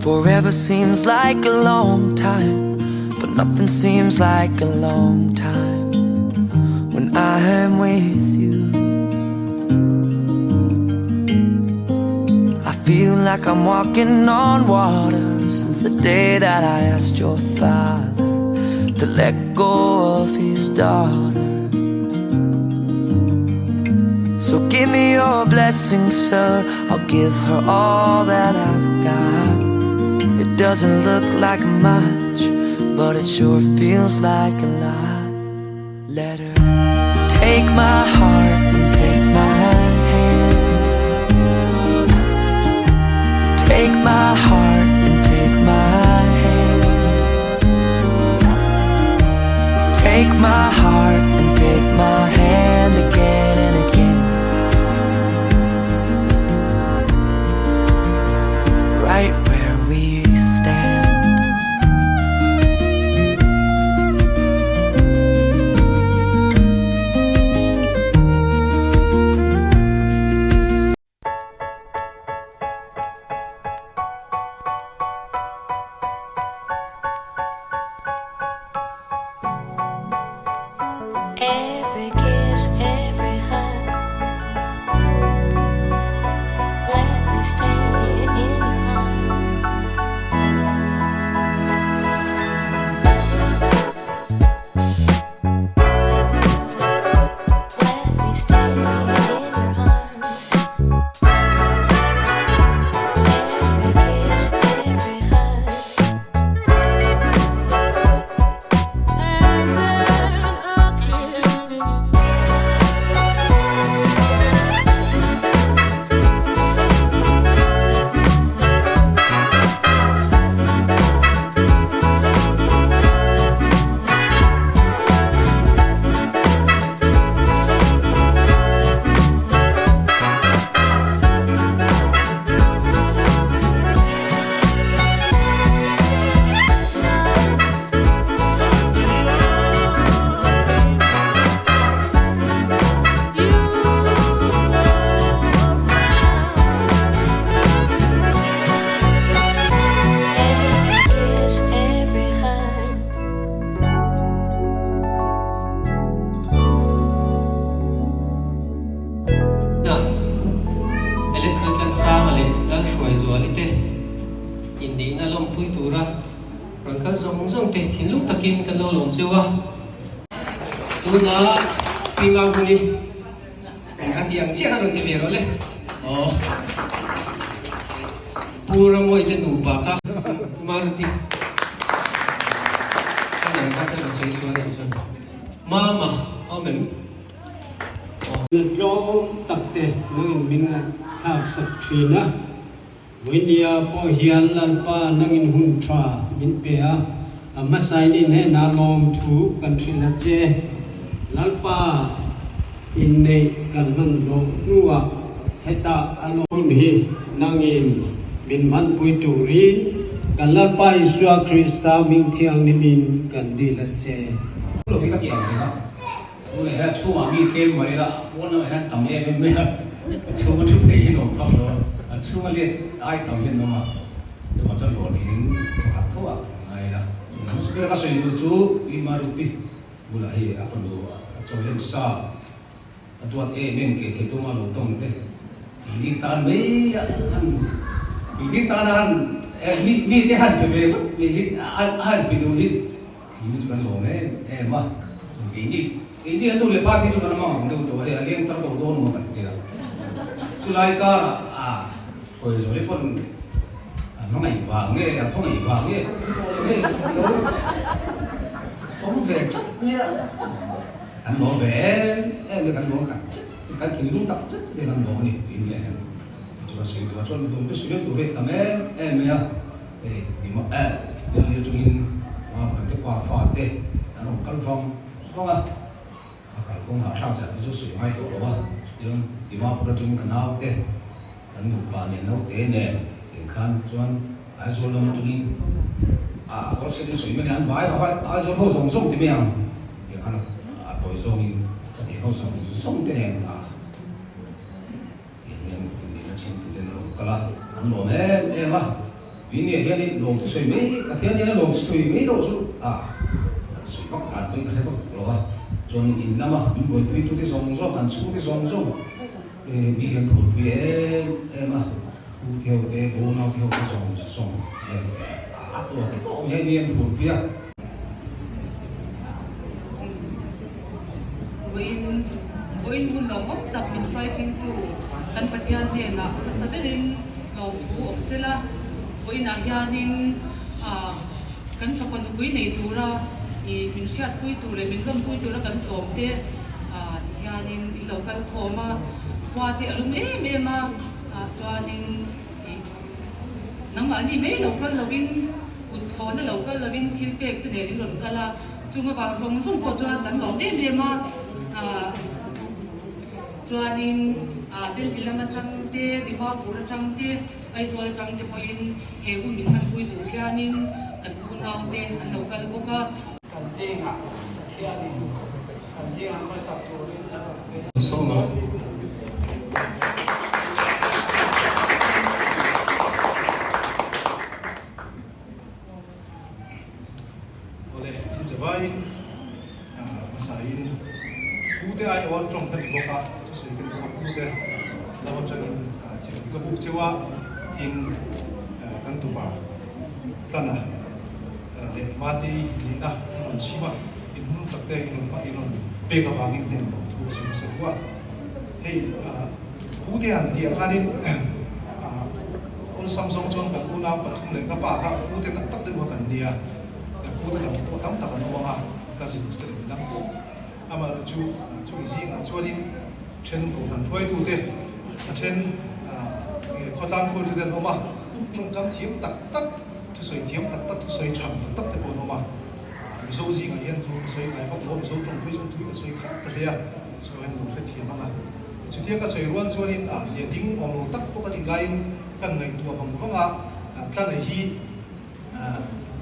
Forever seems like a long time, but nothing seems like a long time when I am with you. I feel like I'm walking on water since the day that I asked your father to let go of his daughter. So give me your blessing, sir, I'll give her all that I've got. It doesn't look like much, but it sure feels like a lot. Let her take my heart and take my hand. Take my heart and take my hand. Take my heart and take my hand again and again. Right where we stand. Every kiss, every hug, let me stay in your arms. Let me stay in your arms. Every kiss, every hug. HRUAIZUALI te indi na lom pui tura rangkal zong zong te thin lung takin kan lo lom chewa tuna pinga buni ati ang chia ron te vero le pura moi te tu ba ka maruti kana ka sa soi suan chon mama omem Long takte nangin minna thak sak thina winia po hian lan pa nangin hun tra min pea amasai ni ne na lom thu kan thina che lalpa in nei kan man lo nuwa heta alon hi nangin min man pui tu ri kan lalpa Isua Krista min thiang ni min kan di la che lo hi ka tiang ni我来还出完一天没了，我那还等也没了，出不出得弄搞了，出完了爱等也弄嘛，就我这罗田合作啊，哎啦，我是个水路主，一马路比，我来阿个路做人沙，做面给铁多马路东的，你单没呀？你单单你的汉对不对？你汉比如你，你这个路呢，嘛，就给你。Ini itu lepas itu kan mau itu ya yang terdodo mau kan dia. Sulai ka HRUAIZUALI pun nó ngày vàng nghe là không ngày vàng nghe không về chất nghe anh bỏ về em được anh bỏ tặng chất cái kiểu đúng tặng chất để anh bỏ này in này chúng ta sử dụng cho dùng cái sử dụng tủ điện tầm em nha thì mà để chúng in mà phải cái quà phạt để anh không căn phòng không à công hạ sang sẽ có sự ngay chỗ đó nhưng thì mà bây giờ chúng ta nào thế anh một vài年nấu thế nè để khăn cho anh rồi là một trong có sẽ đi suy mình ăn vải và phải rồi không sống thì mèo thì anh tuổi rồi mình thì không sống thế này thì nó xin từ đến cái là anh lồng em vì này hiện nay lồng suy mấy cái thiên nhiên lồng suy mấy độ số suy bắc hạt với cái đó rồi cho nên in năm mình bồi tụi tôi sống rồi ăn xuống sống rồi bị hiện thực vì em theo cái bố nào theo cái sống tôi cái tổ nghe niên một việc When mun lo mok tak min fighting to kan patian dia na saberin lo tu oksela when ahyanin kan fapan pui nei tura I min chat pui tu le min lom pui tura kan somte ahyanin local khoma wati alum ema chuanin nang mani me local lovin utthona local lovin thilpek te ne ron kala chunga wang song ko chuan kan lo ema chuanin del hilama changte diwa pura changte aizol changte poin hebu min han pui tu khianin kan punau te an local boka kan jenga thiani kan jenga ma sa tu so no oleh jabain masain ude ai on trong kan boka so kan boka ude lawa changin ka buk chewa in kan tu ba tana le mati ni na on siwa in hun takte in pa in pe ka ba ngin den tu sim se wa hey ude an dia kanin on samsung chon kan una pathum le ka pa ha ude tak tak de wa kan dia ude tak ko tam tak no ha ka sin se le ko ama chu ji nga chuanin chen ko han thoi tu te chen ko tang ko de no ma chung kam thiam tak tak tu soi thiam tak tak tu soi cham tak te ko no ma so ji nga yen thu soi ngai ko so chung pui so tu ka soi khat ta ya so hen no the thiam ma chu thiam ka soi ruan chuanin ye ding ong lo tak ko ka ding lain kan ngai tu bang banga tlan hi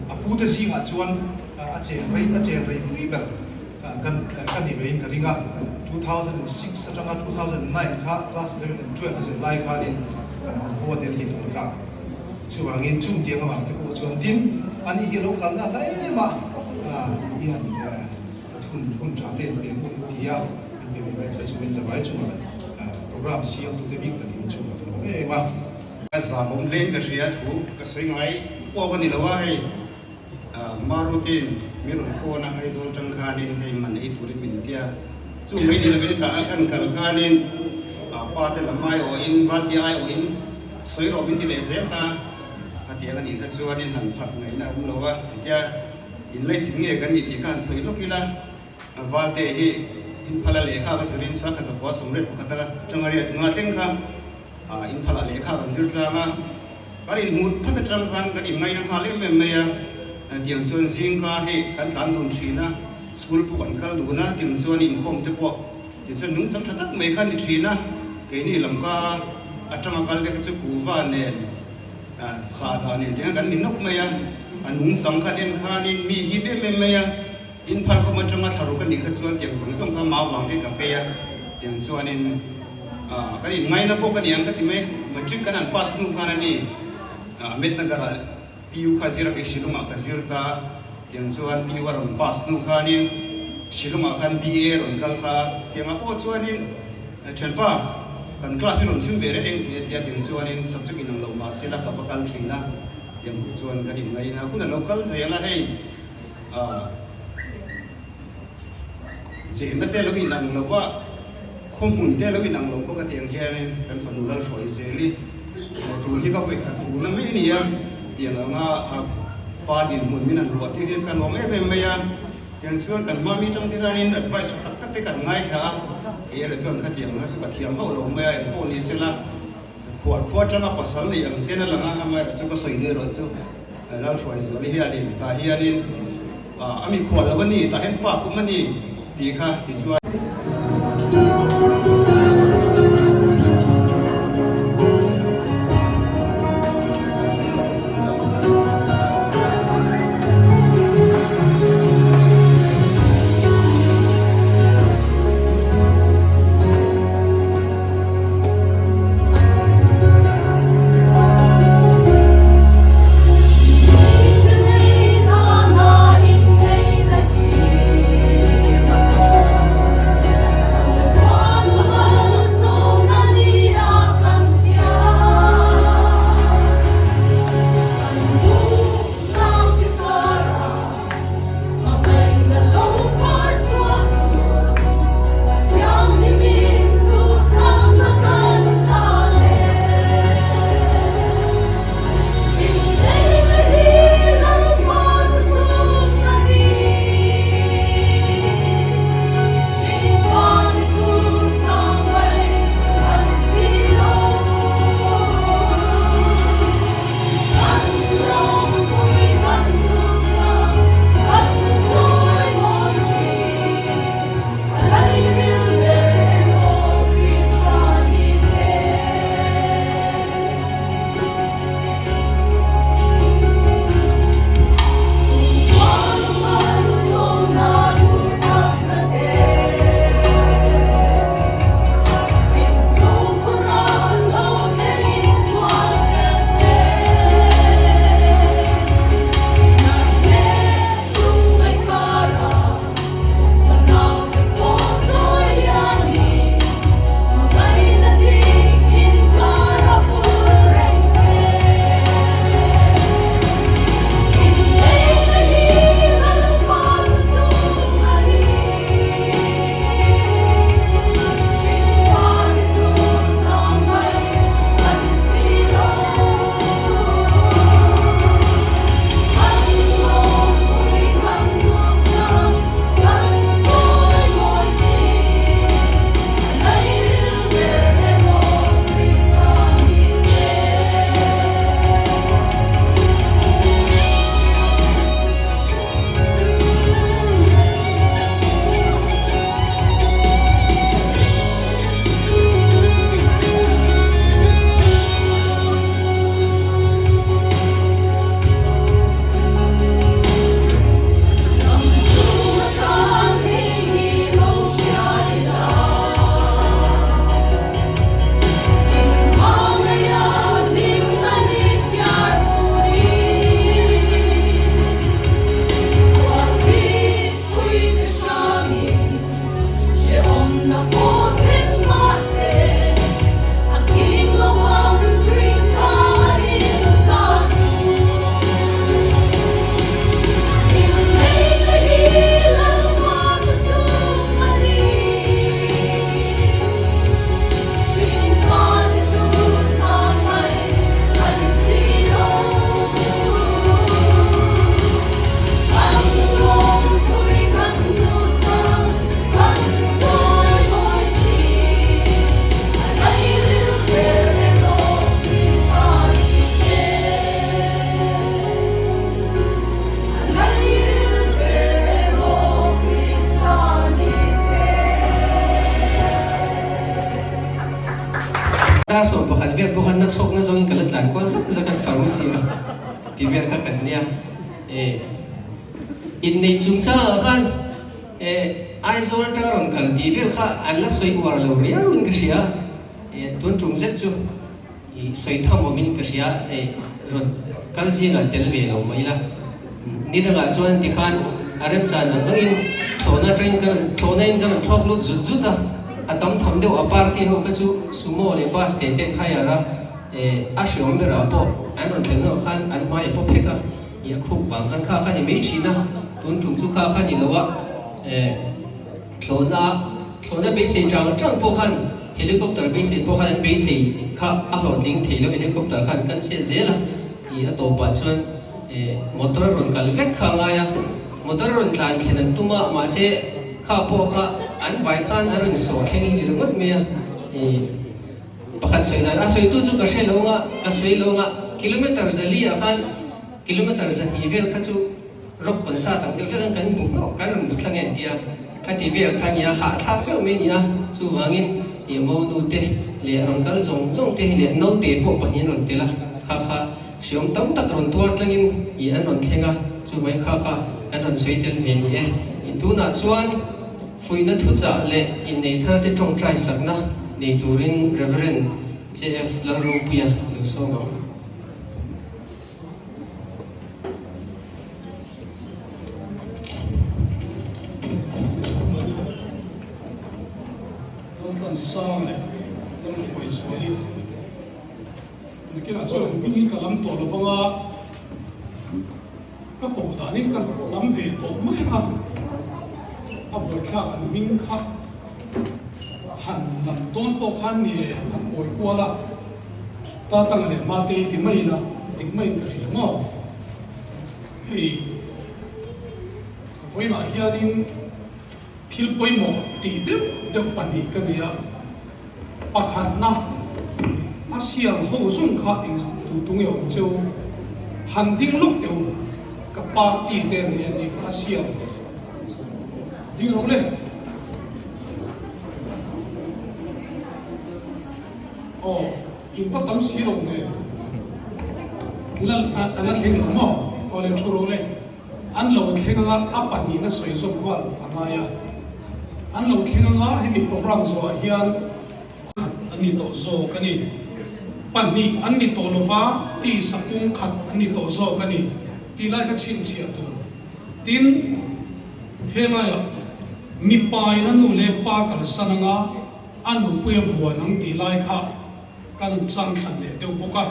apu te ji nga chuan a chen rei ngi ber kan ni vein karinga 2006 satanga 2009 kha class 11 and 12 as lai kha din kan ho del hin ka chuwangin chung tiang ma ke ko chuan din ani hi local na lai ma ya kun cha te ni kun dia ni ve ve chu min za bai chu program siam tu te big ta din chu ma sa mom len ka ria thu ka soi ngai ko kan ni lawa hai marutin mirun ko na hai zon tang khanin hai man I turin min tia chu mai ni le ta kan kal khanin pa te la mai o in van ti ai o in soi ro min ti le se ta atia kan I ka chuanin han phat ngai na um lawa tia in le ching nge kan ni ti khan soi lo kila va te hi in phala le kha ka surin sa ka ko sum le ka ta tangari nga teng kha in phala le kha kan jir tla ma karin mut phat tram khan kan I ngai na ha le me ya tiang chuan zing kha hi kan tlan dun thina school pu kan kal du na tiang chuan in khom te po ti chuan nung cham thatak mai khan ni thina ke ni lamka atama kal le ka chu ku wa ne sa da ni tiang kan ni nok mai ya anung sam khan en khan in mi hi be me ya in phal ko ma tama tharu kan ni kha chuan tiang sung sum kha ma wang ke ka pe ya tiang chuan in kan in ngai na po kan yang ka ti me matric kan an pass nu khan ani met na gara piu khazira ke shiluma khazirta yang chuan piu ron pass nu khanin shiluma khan BA ron kalta yang apo chuanin thenpa kan class ron chim bere eng tia yang chuanin subject in lo ma sela ka bakal thina yang chuan kan in ngai na kuna local zela hei je na te lo bi nang lo wa khom mun te lo bi nang lo ko ka tiang chen kan fanulal foi zeli tu hi ka fe ka tu na me ni ya yang nga pa din mun minan ruat ti kan wong me ya yang chuan kan ma mi trong ti hanin advice tak tak te kan ngai tha e le chuan khat yang ha su ka thiam ho lo me ai po ni sela khuat tanga pasal ni yang tena langa ama chu ka soi ne ro chu la shwai zo li hi ani ta hi ani ami khuat la bani ta hen pa ku mani ti kha ti chuan chuan kalat lan ko zakan pharmacy ma ti ver kha kan nia in nei chung cha khan aizol ta ron kal ti ver kha an la soi war lo ria win ka sia tun chung zet chu i soi tham min ka sia ron kal zinga tel ve lo mai la ni da ga chuan ti khan arem cha na angin thona train kan thona in kan thok lut zut zut da atam tham deu a party ho ka chu sumo le bus te ten khayara a shom bera po an ron thleng no khan an mai po pheka ya khuk wang khan kha khan ni mei thina tun chung chu kha khan ni lowa thona be sei chang po khan helicopter be sei po khan be sei kha a ho ding thelo helicopter khan kan se zela ti a to pa chuan motor ron kal vek kha nga ya motor ron tlan thenan tuma ma se kha po kha an vai khan aron so khen ni rongot me pakhat soi na soi tu chu ka she lo nga ka soi lo nga kilometer zali a khan kilometer zani vel kha chu rok kon sa tang de kan bu ko kan ron bu thlangen tia kha ti vel khan ya ha thak pe me ni na chu wangin ye mo nu te le ron kal zong te le no te po panin ron te la kha siom tam tak ron tuar tlangin i an ron thlenga chu vai kha kan ron soi tel ve ni in tu na chuan fuina thu cha le in nei tha te tong trai sakna nei turin reverend jf larro puya lu so ma sang le dong hoi suali nikin a chuan min ka lam to lo banga ka ko da nin ka lam ve to mai ha a bo kha an min kha han lam ton po khan ni an oi ko la ta tang le ma te ti mai na ti mai ri mo hei voi na hianin thil poi mo ti de pani ka nia pakhat na asial ho sung kha ing tu tung yo cheu han ding luk teu ka party te ni ni asial ding ro le in pa tam si lo ne lal ana theng mo ko le churo le an lo theng la apani na soi so kwal anaya an lo theng la he ni program zo hian ani to zo kani pani ani to lova ti sapung khat ani to zo kani ti lai ka chin chia tu tin he la ya mi pai na nu le pa kal sananga anu pue vuan ang ti lai kha kan chang khan le teu boka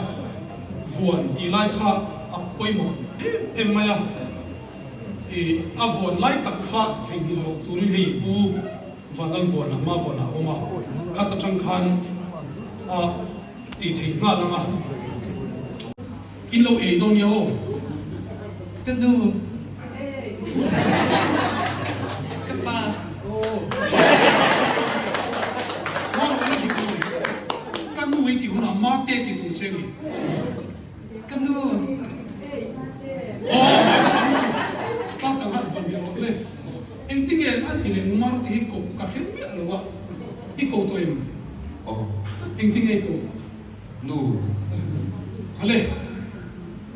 vuan ti lai kha a poi mo em maya a vuan lai tak kha theng hi lo tu ri hei pu vanal vuan ma vuan a oma kha ta chang khan a ti thei nga da ma in lo e don yo Tentu. Kepa. kan nu wi ti huna ma te ti tu che ni Kentu. ta ta ma ban dia le en ting en an ile mar ti ko ka hen mi lo wa I ko to em en ting e ko nu hale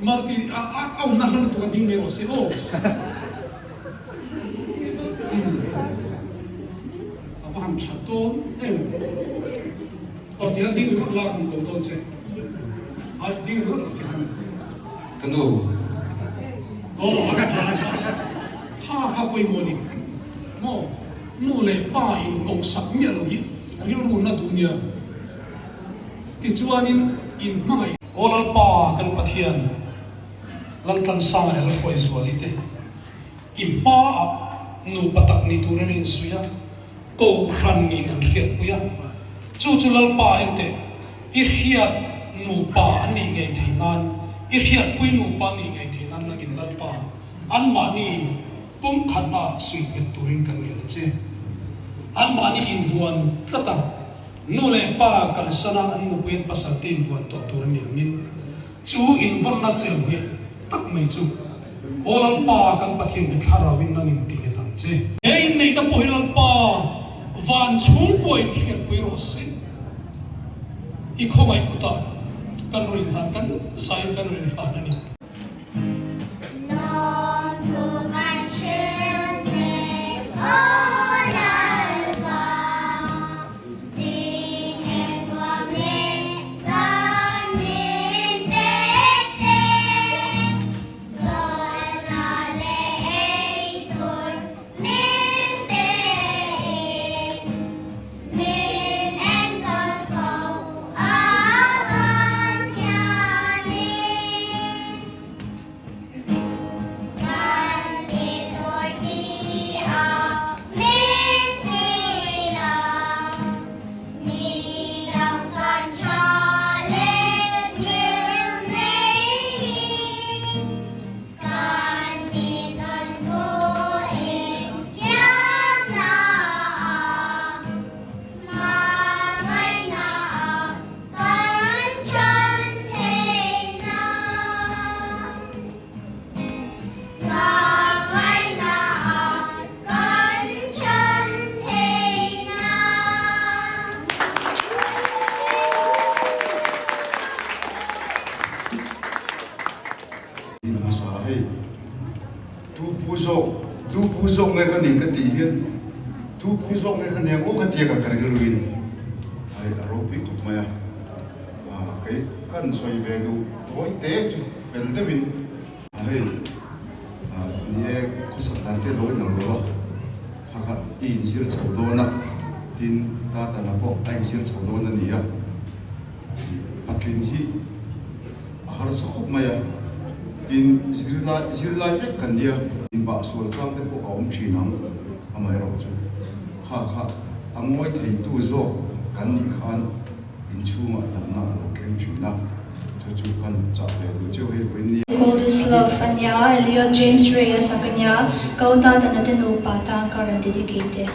mar ti a na han to ding me ro se o am chato em ti han ding ko la ko to che a ding ko ti han kanu ha koi mo ni mo nu le pa in ko sak mi lo gi ani ru na dunia ti chuanin in mai olal pa kan pathian lal tan sang hel khoi zuali te in pa nu patak ni turen in suya ko ran ni nan ket puya chu lal pa ente I hiat nu pa ani ngai theinan I hiat pui nu pa ni ngai theinan nagin lal pa an ma ni pum khana sui pet turin kan ni che an ma ni in vuan tlata nu le pa kal sana an nu pen pasatin vuan to turin ni min chu in van na cheu hi tak mai chu olal pa kan pathian ni thara win na nin ti tang che ei nei ta pohilal pa van chung koi khet pui ro se I khomai kuta kan rin ha kan sain kan rin ha ni. Lord, to my children, all alba, sing and commit the midday, sonale eitur midday, min and golfo avan kyani. Canditor di a mentira, nilang kansyalit yun Canditor ko siyam na mamay na kansyante na. Mamay na kansyante na. Hey, tu pusok ngay kaning katihin, tu pusok ngay kaniyang o katiya ka kariluin. Ay arobi ko maya. Kay kan soy bedu, oy te, peldemin. Ay, niye kusatante loy nang loa. Haka insir chawdona, tin tata na po ay insir chawdona niya. Patlin hi, ahar sakop maya. In sirla yak kandia in ba sual kam te po aum chinam amai ro chu kha angoi thei tu zo kan ni khan in chuma tamna kem china chu kan cha le du chu he brin ni Coldest love Fanya, Elliot James Reyes sa kanya, kautata na tinupa ta karan dedicate.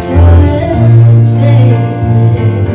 So let's face it,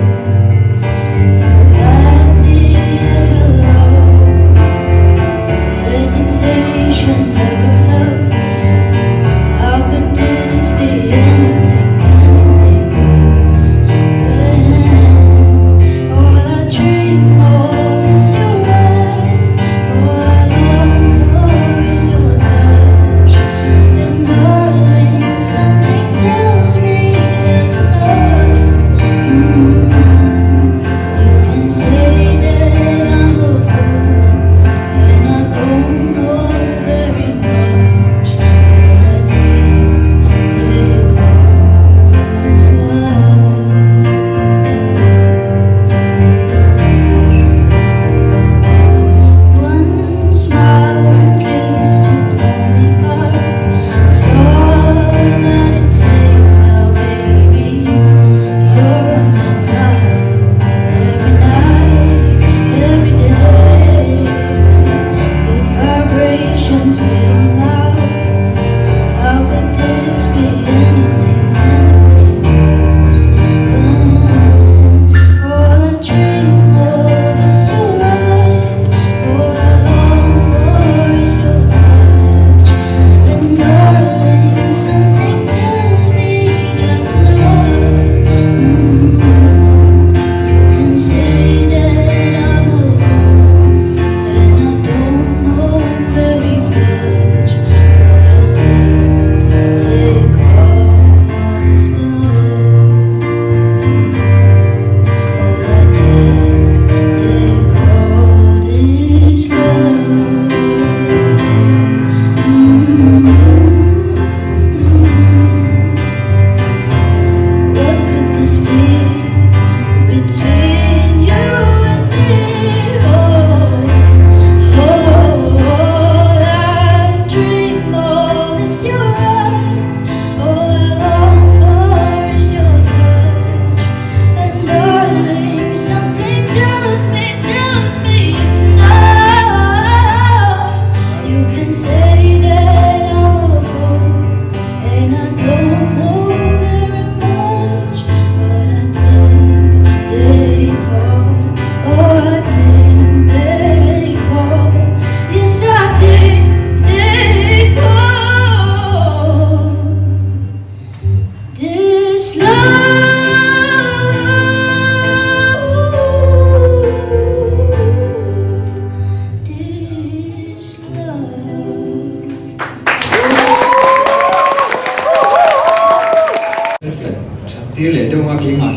ที่เหลือตัวกี่มัน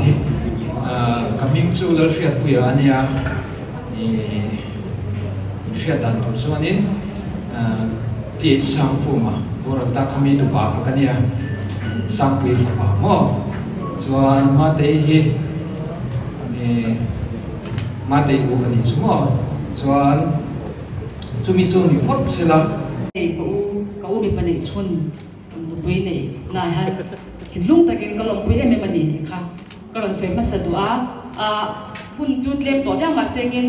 coming to เราเรียกผู้ใหญ่เนี่ยเรียกดันตัวส่วนนี้ที่สังผู้มาบริษัทคำมีตัวปากกันเนี่ยสังผู้ฝ่ามั่งส่วนมาเตยมาเตยบุกันนี่ส่วนจุมีจุมีพอดสิละกูมีปัญหาชนบุยเนี่ยนายฮะถึงลุงตะกินก็ลงบุยได้ไม่ปัญหาที่ค่ะก็ลงสวยมาสะดวกหุ่นจุดเล็บตัวยังมาเซ็งยัง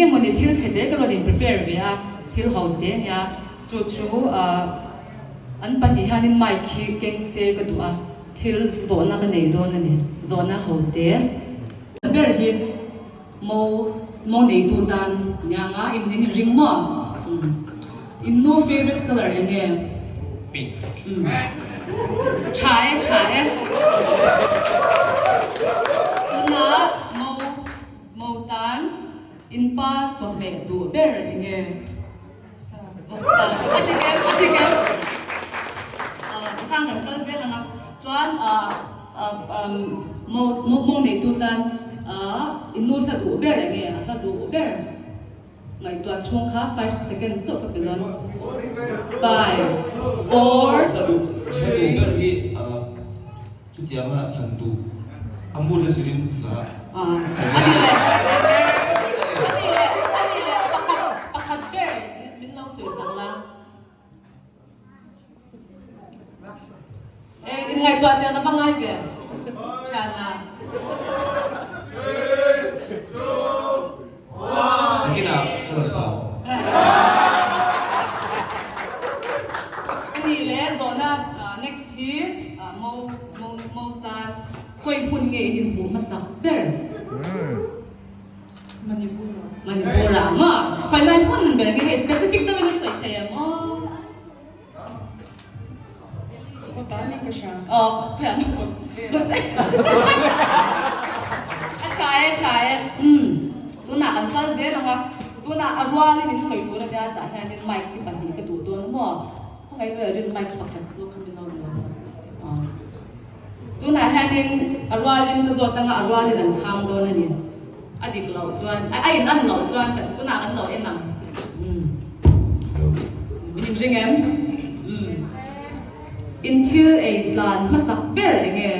ยังมันเนี่ยที่เสด็จก็ลงดิน prepare ไว้ฮะที่เขาเดี๋ยวเนี่ยจู่อันปัญหานี่ไม่คิดเก่งเสียก็ตัวที่โซนนั้นมันเนี่ยโดนนั่นเนี่ยโซนนั้นเขาเดี๋ยว prepare ที่โมเนี่ยตัวนั้นยังอ่ะอินนี่ริงมั้งin no favorite color again pink try na mo tan in pa cho me du ber again again thang kan kan vel na chuan mo nei tu tan in no ta du ber again ta du ber ngai tua chung kha 5 seconds to ka pilon 5 4 Hadu beri sutiama hantu. Ambu desirin lah. pakat ber min lau sui sang la ngai tua cha na bangai be chana Mungkin aku rasa. Ini le zona next year mau tan koi pun nge din bu masak ber Manipur ma koi mai pun ber nge specific ta men sai thaya mo ko ta ni ka sha pya mo ko chai tu na kan sal ze na tu na arwali din soi tu na da ta ha din mic ki pan din ka tu tu no mo ngai be rin mic pakhat lo kami no lo sa tu na ha din arwalin ka zo ta nga arwali dan chang do na ni adik lo chuan ai an lo chuan ka tu na kan lo en nam min ring em until a plan masak ber enge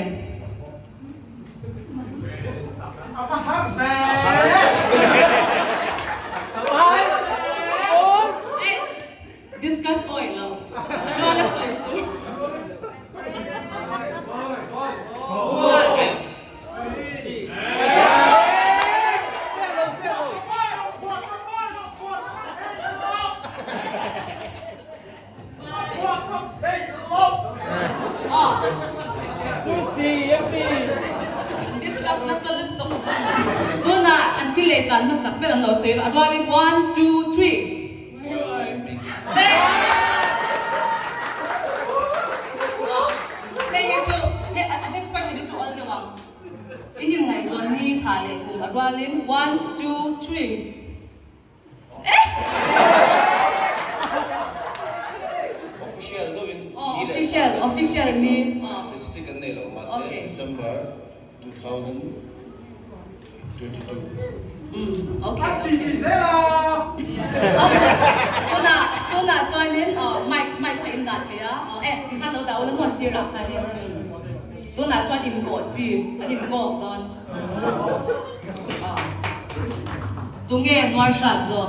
discuss oil now. Roll oil too. Discuss master to. Do na until a plan masak ber ang lo say. Rolling 1, 2, 3. Next question is all the one. Ini ngai zon ni khale ku arwalin 1 2 3. Official ni. Specific kan nelo masa December 2022. Okay. Tuna join in mic in that here. Hello da ulo mo sira khani. Tuna join in go ji, ani go don. Tunge noir shat zo.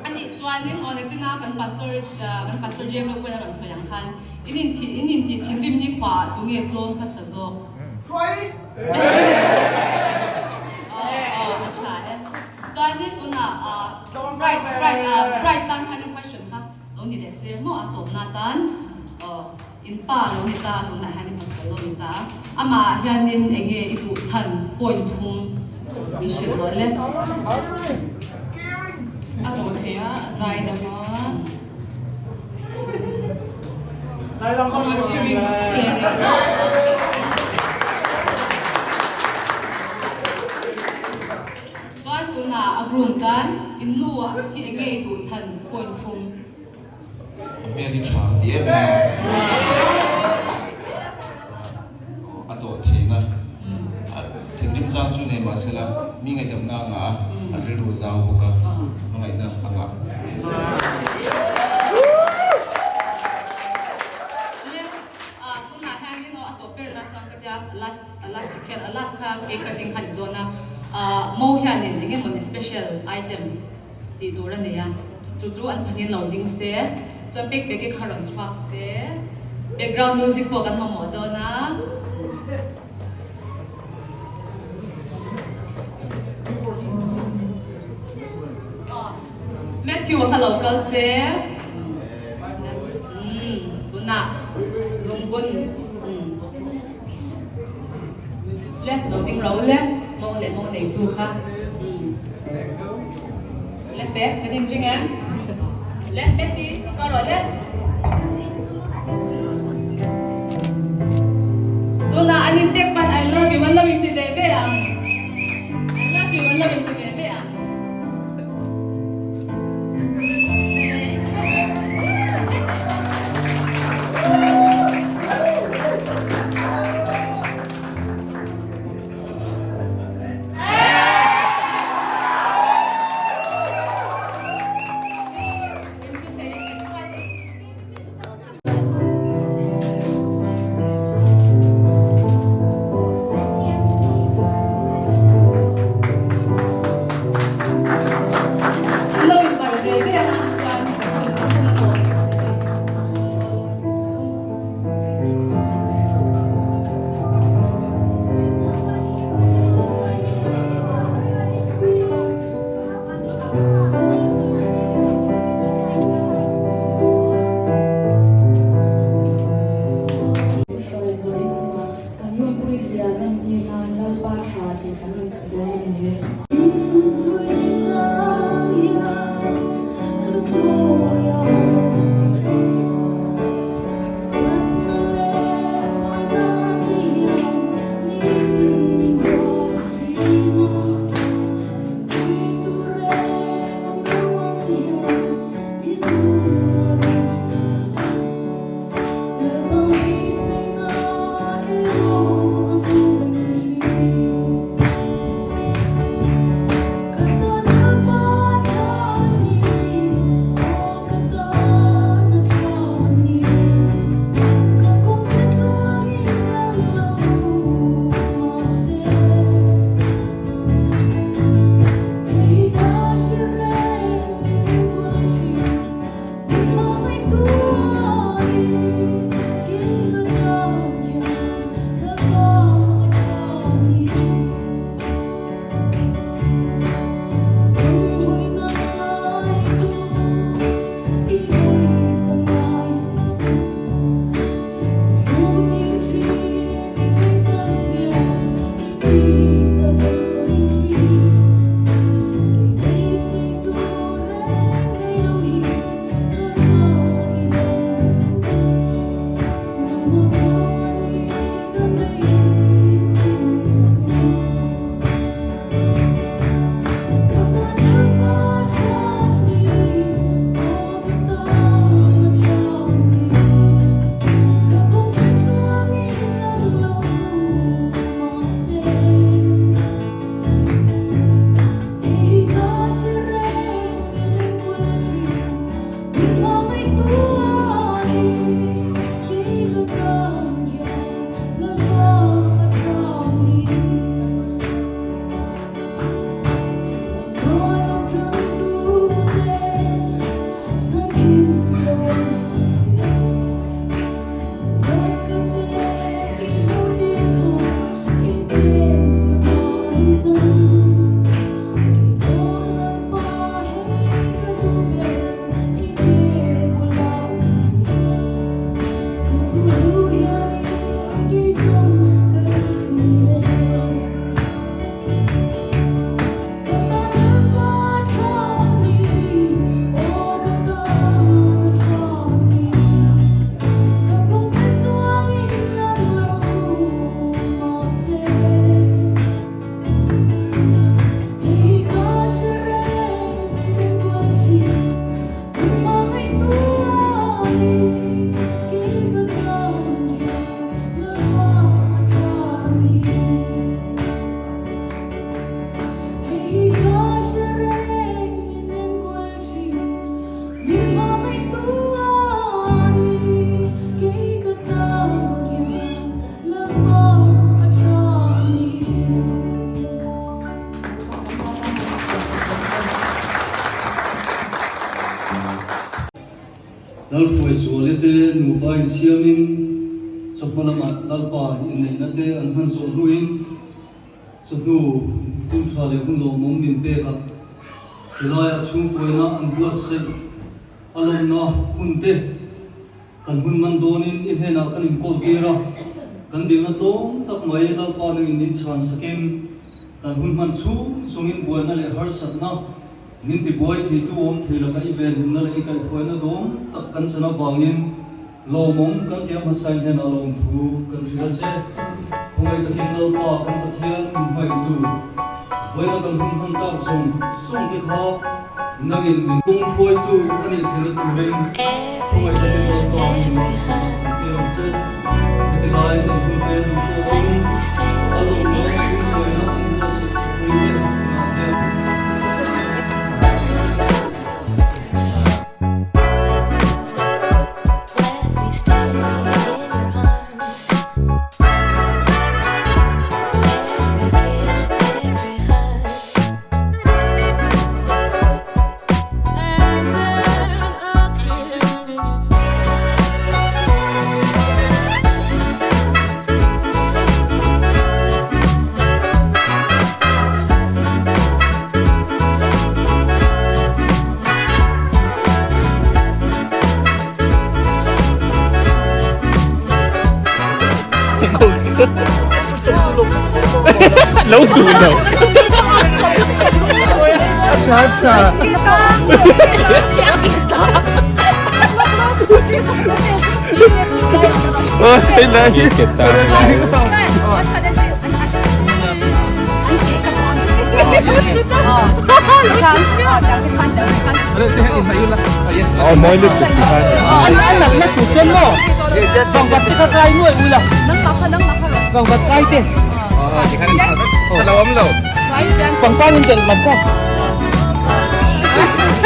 Ani join in on the tinga kan pastor James lo pun so yang kan. Ini ti rim ni kwa tunge klon ka sa zo. Join in tuna right tan hani question ka. Lo ni de se mo atom na tan. In pa lo ni ta tuna hani mo lo ni ta. Ama hianin enge itu san point thum mission lo le. Ano kaya zai da mo. Zai da mo maximum. Tuna agrun tan in nuwa ki enge itu chan point thum 咩啲茶碟啊，啊多睇นะถึงริมจางจูเนี่ยมาเสร็จแล้วมีไงดำน้ำอันเรื่องรู้จ้าวพวกกันน้องไงนะอ่ะ Alaska cutting had dona mo hianin engem mon special item ti dura ne ya chu chu an phanin loading se to pek pek ke kharon swak se background music po kan mo dona Matthew wa local se tuna lungbun left loading roll left mo này tu ha left back cái gì chứ nghe left back gì có rồi left tu na anh take pan I love you one loving today be I love you one loving today be dal HRUAIZUALI te nupa in siamin chapmalama dalpa in nei na te an han zo ruin chatu tu thale hun lo mom min pe ka hilaya chung poina an buat se alom na hun te kan hun man donin in hena kan in kol tira kan ding na tlom tak mai dalpa nang in chan sakin kan hun man chu sungin buana le har sat na nin ti boy thi tu om thila ka event na le kai poina dom tak kan sana wangin lo mom kan ke ma sai hen along thu kan rila che khoi ta kin lo pa kan ta khian mai tu voi na kan hun ta song ki kha nagin min kung khoi tu kan ni thila tu ren khoi ta kin lo pa ni ma sai ke ram che ke lai kan hun pe lu to along na chu khoi na an ta se khoi ni na te lâu tù đâu अच्छा ôi này cái ta nói được anh là chủ chân đó vòng vật cái cái nuôi ui là vòng vật cái tiền kalau om lo bang panin del man ko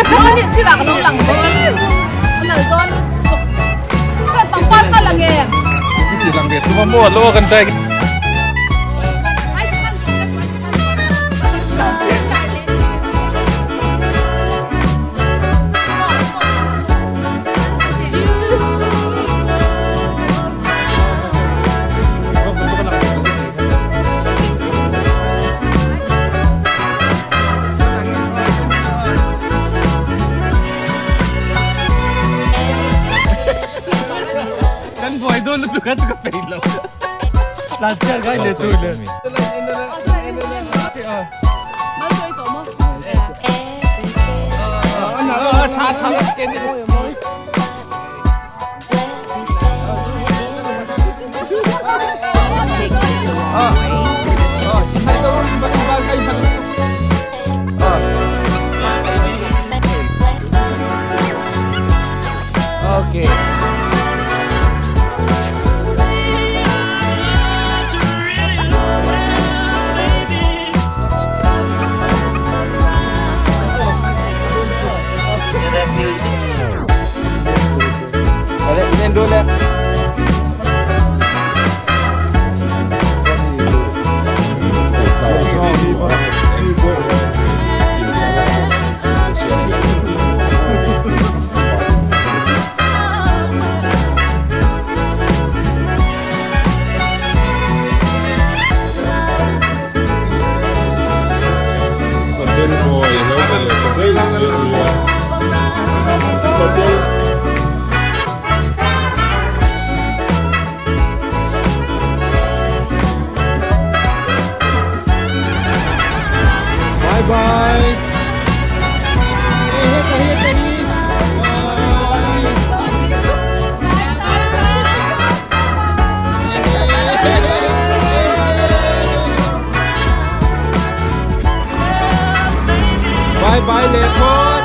Ano sila ka nung lang doon? Ano doon? Kan pangpan ka lang eh. hindi lang dito mo lo kan tay boy doon lu tukat ka pelo lansya ka ile tu le Maso ito mo. ana cha cha ke ni okay dulu bye. Bye bye, Lepo.